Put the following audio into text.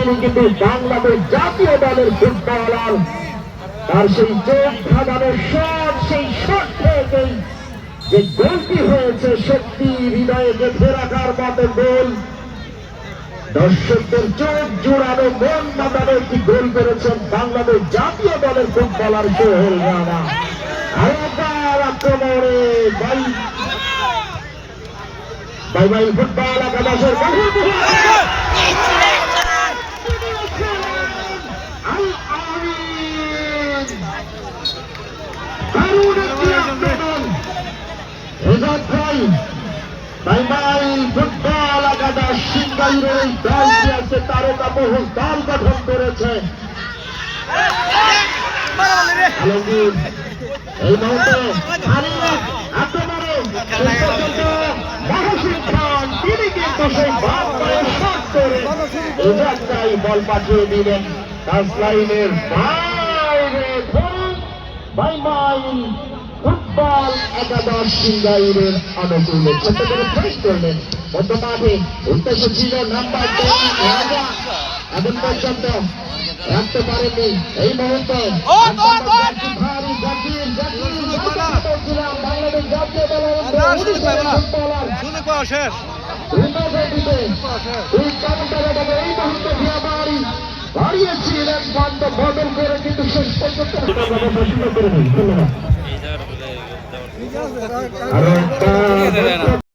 তিনি কিন্তু বাংলাদেশ জাতীয় দলের ফুটবলার। তার সেই চোখ ধাঁধানো শট, সেই শট থেকেই যে গোলটি হয়েছে সত্যি হৃদয়ে গেঁথে রাখার মতো গোল। দর্শকদের চোখ জোড়ানো মন মাতানো একটি গোল করেছেন বাংলাদেশ জাতীয় দলের ফুটবলার সোহেল রানা। আরেকবার আক্রমণে বাই ফুটবল একাদশের ফুটবল একাদশ সিংগাইরের এই দলটি আছে তারকা বহুল দল গঠন করেছে। এই মুহূর্তে তিনি কিন্তু সেই বল পাঠিয়ে দিলেন লাইনের বাইরে। ফুটবল একাদশ সিংগাইরের অনুকূলে ছোট করে ফেস করলেন মধ্য মাঠে। উদ্দেশ্য ছিল নাম্বার 10 রাজা, এখন পর্যন্ত রাখতে পারেননি। এই মুহূর্তে বাংলাদেশ জাতীয় দলের হারিয়েছিলেন বন্ধ বদল করে, কিন্তু শেষ পর্যন্ত ধন্যবাদ।